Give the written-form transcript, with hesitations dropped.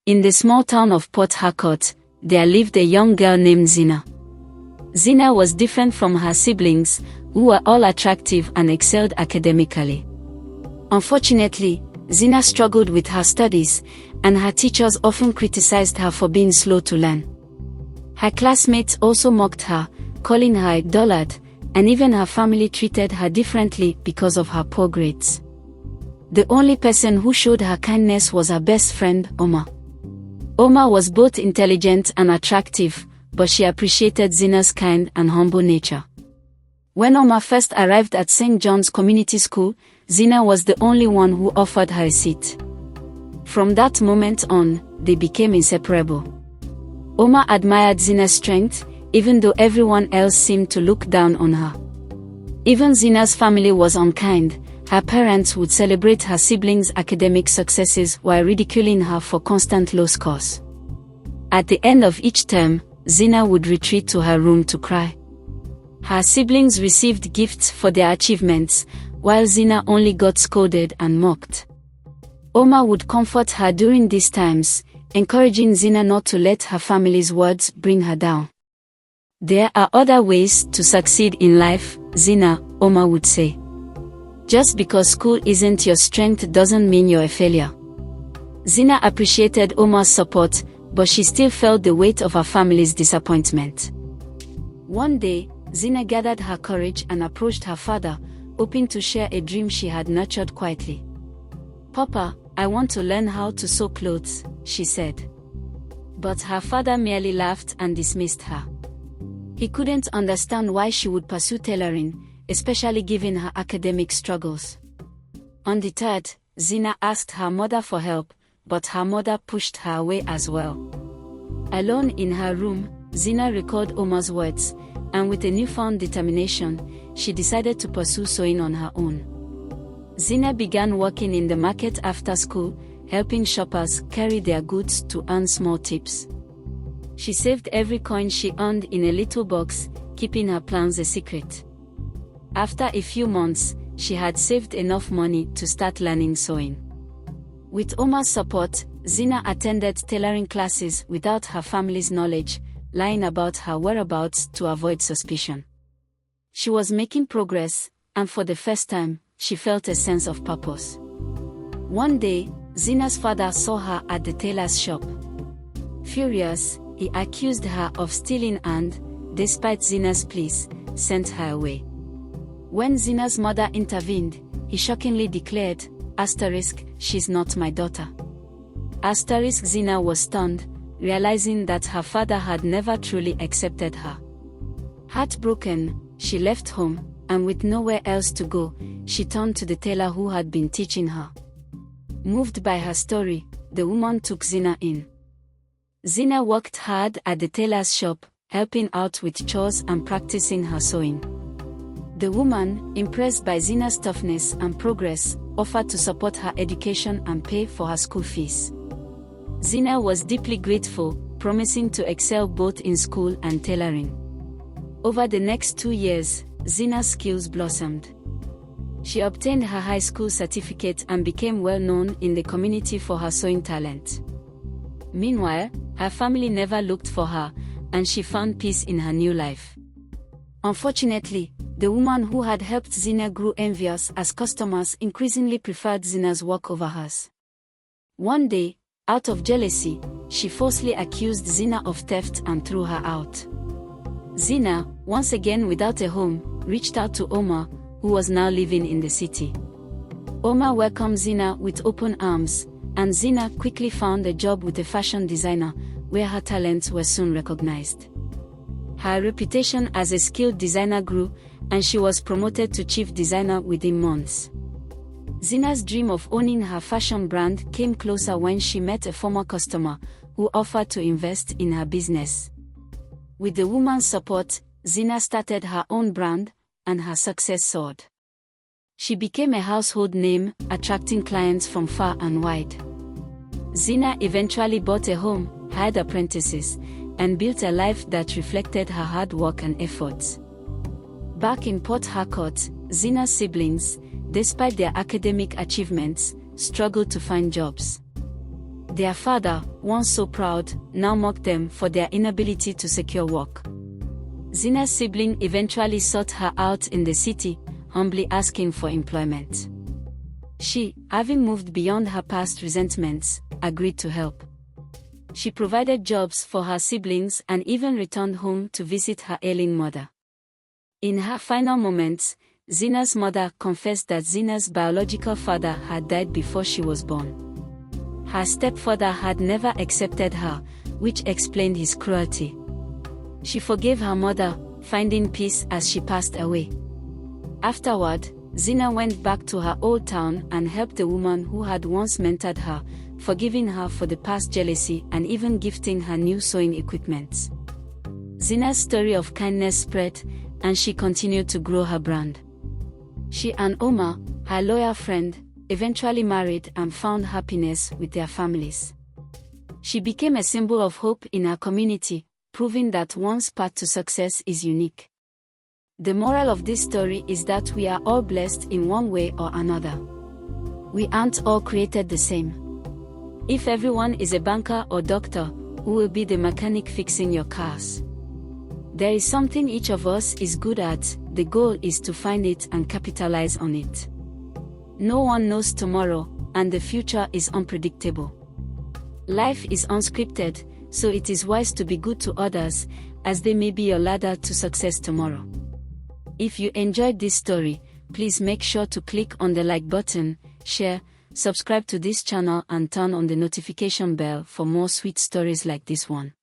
In the small town of Port Harcourt, there lived a young girl named Zina. Zina was different from her siblings, who were all attractive and excelled academically. Unfortunately, Zina struggled with her studies, and her teachers often criticized her for being slow to learn. Her classmates also mocked her, calling her a dullard, and even her family treated her differently because of her poor grades. The only person who showed her kindness was her best friend, Omar. Omar was both intelligent and attractive, but she appreciated Zina's kind and humble nature. When Omar first arrived at St. John's Community School, Zina was the only one who offered her a seat. From that moment on, they became inseparable. Omar admired Zina's strength, even though everyone else seemed to look down on her. Even Zina's family was unkind. Her parents would celebrate her siblings' academic successes while ridiculing her for constant low scores. At the end of each term, Zina would retreat to her room to cry. Her siblings received gifts for their achievements, while Zina only got scolded and mocked. Omar would comfort her during these times, encouraging Zina not to let her family's words bring her down. There are other ways to succeed in life, Zina, Omar would say. Just because school isn't your strength doesn't mean you're a failure. Zina appreciated Omar's support, but she still felt the weight of her family's disappointment. One day, Zina gathered her courage and approached her father, hoping to share a dream she had nurtured quietly. "Papa, I want to learn how to sew clothes," she said. But her father merely laughed and dismissed her. He couldn't understand why she would pursue tailoring, especially given her academic struggles. Undeterred, Zina asked her mother for help, but her mother pushed her away as well. Alone in her room, Zina recalled Omar's words, and with a newfound determination, she decided to pursue sewing on her own. Zina began working in the market after school, helping shoppers carry their goods to earn small tips. She saved every coin she earned in a little box, keeping her plans a secret. After a few months, she had saved enough money to start learning sewing. With Omar's support, Zina attended tailoring classes without her family's knowledge, lying about her whereabouts to avoid suspicion. She was making progress, and for the first time, she felt a sense of purpose. One day, Zina's father saw her at the tailor's shop. Furious, he accused her of stealing and, despite Zina's pleas, sent her away. When Zina's mother intervened, he shockingly declared, "She's not my daughter." Zina was stunned, realizing that her father had never truly accepted her. Heartbroken, she left home, and with nowhere else to go, she turned to the tailor who had been teaching her. Moved by her story, the woman took Zina in. Zina worked hard at the tailor's shop, helping out with chores and practicing her sewing. The woman, impressed by Zina's toughness and progress, offered to support her education and pay for her school fees. Zina was deeply grateful, promising to excel both in school and tailoring. Over the next 2 years, Zina's skills blossomed. She obtained her high school certificate and became well known in the community for her sewing talent. Meanwhile, her family never looked for her, and she found peace in her new life. Unfortunately, the woman who had helped Zina grew envious as customers increasingly preferred Zina's work over hers. One day, out of jealousy, she falsely accused Zina of theft and threw her out. Zina, once again without a home, reached out to Omar, who was now living in the city. Omar welcomed Zina with open arms, and Zina quickly found a job with a fashion designer, where her talents were soon recognized. Her reputation as a skilled designer grew, and she was promoted to chief designer within months. Zina's dream of owning her fashion brand came closer when she met a former customer, who offered to invest in her business. With the woman's support, Zina started her own brand, and her success soared. She became a household name, attracting clients from far and wide. Zina eventually bought a home, hired apprentices, and built a life that reflected her hard work and efforts. Back in Port Harcourt, Zina's siblings, despite their academic achievements, struggled to find jobs. Their father, once so proud, now mocked them for their inability to secure work. Zina's sibling eventually sought her out in the city, humbly asking for employment. She, having moved beyond her past resentments, agreed to help. She provided jobs for her siblings and even returned home to visit her ailing mother. In her final moments, Zina's mother confessed that Zina's biological father had died before she was born. Her stepfather had never accepted her, which explained his cruelty. She forgave her mother, finding peace as she passed away. Afterward, Zina went back to her old town and helped the woman who had once mentored her, forgiving her for the past jealousy and even gifting her new sewing equipment. Zina's story of kindness spread, and she continued to grow her brand. She and Omar, her loyal friend, eventually married and found happiness with their families. She became a symbol of hope in her community, proving that one's path to success is unique. The moral of this story is that we are all blessed in one way or another. We aren't all created the same. If everyone is a banker or doctor, who will be the mechanic fixing your cars? There is something each of us is good at. The goal is to find it and capitalize on it. No one knows tomorrow, and the future is unpredictable. Life is unscripted, so it is wise to be good to others, as they may be your ladder to success tomorrow. If you enjoyed this story, please make sure to click on the like button, share, subscribe to this channel and turn on the notification bell for more sweet stories like this one.